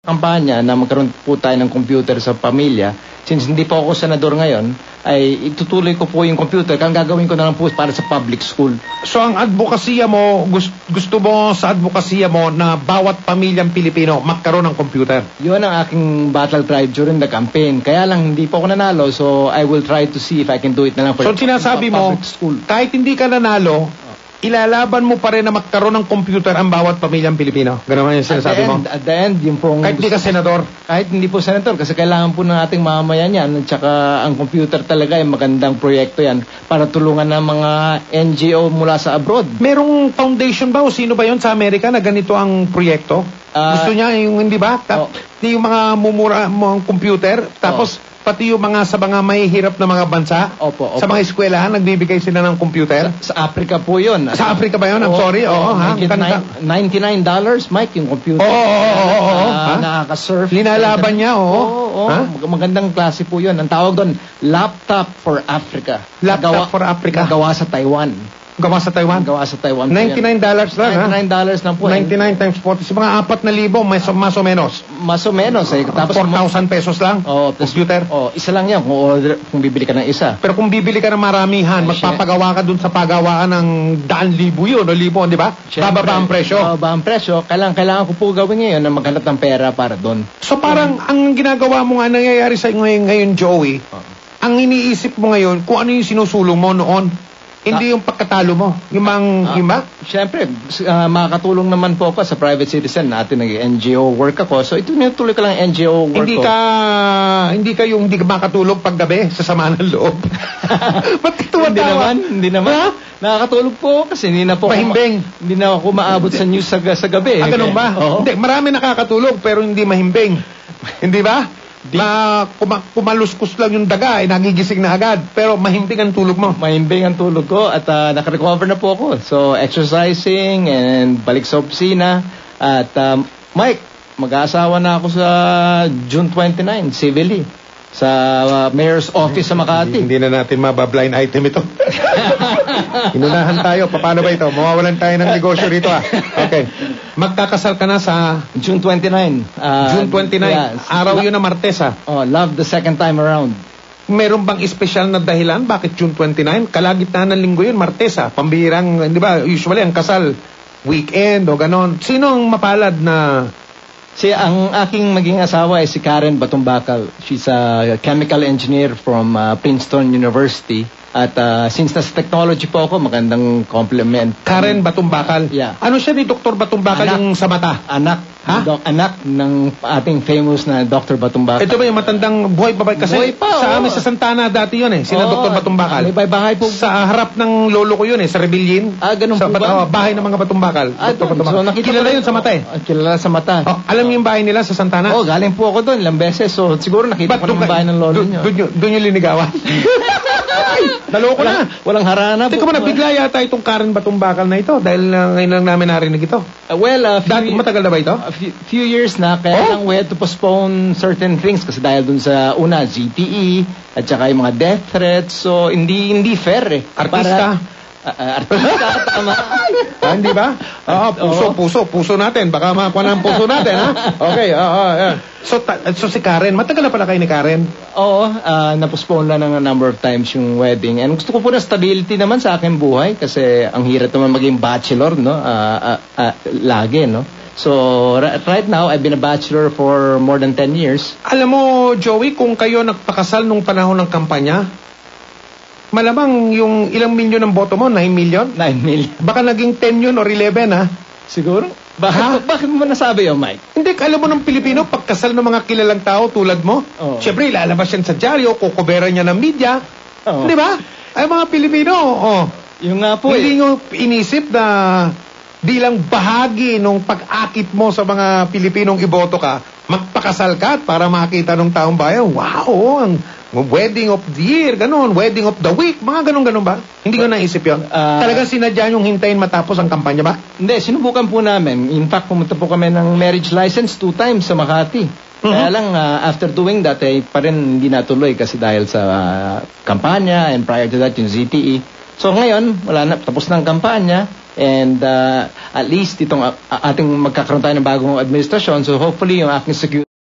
kampanya na magkaroon po tayo ng computer sa pamilya. Since hindi po ako senador ngayon, ay itutuloy ko po yung computer. Kang gagawin ko na lang po para sa public school. So ang advokasya mo, gusto mo sa advokasya mo na bawat pamilyang Pilipino magkaroon ng computer? Yun ang aking battle cry during the campaign. Kaya lang hindi po ako nanalo, so I will try to see if I can do it na lang for so sinasabi mo, public school. Kahit hindi ka nanalo, ilalaban mo pa rin na magkaroon ng computer ang bawat pamilyang Pilipino. Ganun yung sinasabi mo? At the end, yung pong... Kahit hindi ka senador? Kahit hindi po senador, kasi kailangan po ng ating mamamayan yan. At saka ang computer talaga ay magandang proyekto yan para tulungan ng mga NGO mula sa abroad. Merong foundation ba o sino ba yon sa Amerika na ganito ang proyekto? Gusto niya yung, hindi ba? Yung mga mumura, mga computer, tapos pati yung mga sa mga mahihirap na mga bansa, Opo. sa mga eskwelahan, nagbibigay sila ng computer. Sa Africa po yun. Sa Africa ba yun? I'm sorry. $99, Mike, yung computer. Nakaka-surf. Linalaban niya, Magandang klase po yun. Ang tawag doon, Laptop for Africa. Laptop for Africa. Gawa sa Taiwan. Gawa sa Taiwan? Gawa sa Taiwan. $99 lang, $99 lang po. 99 times 40. So mga 4,000, mas o menos. Mas o menos. Tapos 4,000 pesos lang? Computer? Isa lang yan kung bibili ka ng isa. Pero kung bibili ka ng maramihan, magpapagawa ka dun sa pagawaan ng 100,000 yun, o 1,000, di ba? Bababa ang presyo. Bababa ang presyo. Kailangan ko po gawin ngayon na maghanap ng pera para doon. So parang ang ginagawa mo nga nangyayari sa ngayon, Joey, ang iniisip mo ngayon, kung ano yung sinusulong mo noon, hindi yung pagkatalo mo. Yung ba? Siyempre, makakatulong naman po ako sa private citizen natin. Nag-NGO work ako. So, ito tuloy ka lang NGO work hindi ko. Hindi ka makatulog paggabi sa sama ng loob. Ba't ka tumatawa? Hindi naman. Nakakatulog po kasi hindi na po mahimbing. Hindi na ako maabot sa news sa gabi. Ganun ba? Hindi, marami nakakatulog pero hindi mahimbing. Hindi ba? Kumaluskus lang yung daga, nagigising na agad. Pero mahimbing ang tulog mo. Mahimbing ang tulog ko at nakarecover na po ako. So, exercising and balik sa opisina. At Mike, mag-aasawa na ako sa June 29, civilly. Sa Mayor's Office sa Makati. Hindi na natin mabablind item ito. Inunahan tayo. Paano ba ito? Mawawalan tayo ng negosyo rito Okay. Magkakasal ka na sa... June 29. June 29. Yeah, araw yun na Martes love the second time around. Meron bang espesyal na dahilan? Bakit June 29? Kalagitnaan ng linggo yun, Martes Pambihirang, di ba? Usually ang kasal, weekend o ganon. Sino ang mapalad na... Ang aking maging asawa ay si Karen Batumbakal. She's a chemical engineer from Princeton University. At since nasa technology po ako, magandang compliment. Karen Batumbakal? Yeah. Ano siya ni Dr. Batumbakal yung sa mata? Anak. Anak ng ating famous na Dr. Batumbakal. Ito ba yung matandang buhay pa ba? Kasi buhay pa, sa amin sa Santana dati yun Sina Dr. Batumbakal. May bahay po. Sa harap ng lolo ko yun sa Rebellion. Ganun po ba? Bahay ng mga Batumbakal. Dr. Batumbakal. So, kilala yun sa mata Kilala sa mata. Alam niyo yung bahay nila sa Santana? Galing po ako doon ilang beses. So siguro nakita ko ng bahay ng lolo niyo. Doon yung linigawan. Naloko na. Walang harana. Teka mo, nabigla yata itong Karen Batumbakal na ito dahil ngayon lang namin narinig ito. Matagal na ba ito? A few years na, kaya lang we had to postpone certain things kasi dahil dun sa una, ZTE, at saka yung mga death threats, so hindi fair Artista? Artista, tama. Hindi ba? Puso natin. Baka makuha ng puso natin, Okay, So si Karen, matagal na pala kayo ni Karen? Oo, na-postpone lang ng a number of times yung wedding. And gusto ko po na stability naman sa aking buhay kasi ang hirap naman maging bachelor, no? Lagi, no? So, right now, I've been a bachelor for more than 10 years. Alam mo, Joey, kung kayo nagpakasal nung panahon ng kampanya, malamang yung ilang milyon ng boto mo, 9 million? 9 million. Baka naging 10 yun or 11, Siguro? Bakit mo nasabi yun, Mike? Hindi, alam mo ng Pilipino, pagkasal ng mga kilalang tao tulad mo, syempre, ilalabas yan sa dyaryo, kukuberan niya ng media. Di ba? Ay, mga Pilipino, yung nga po hindi nyo inisip na bilang bahagi nung pag-akit mo sa mga Pilipinong iboto ka, magpakasal ka para makita ng taong bayan, wow, ang wedding of the year, ganun, wedding of the week, mga ganun ba? Hindi ko naisip yun. Talagang sinadya yung hintayin matapos ang kampanya ba? Hindi, sinubukan po namin. In fact, pumunta po kami ng marriage license 2 times sa Makati. Kaya lang, after doing that, pa rin hindi natuloy kasi dahil sa kampanya and prior to that, yung ZTE. So ngayon, wala na, tapos na ang kampanya. And at least itong ating magkakaroon tayo ng bagong administrasyon. So hopefully yung aking security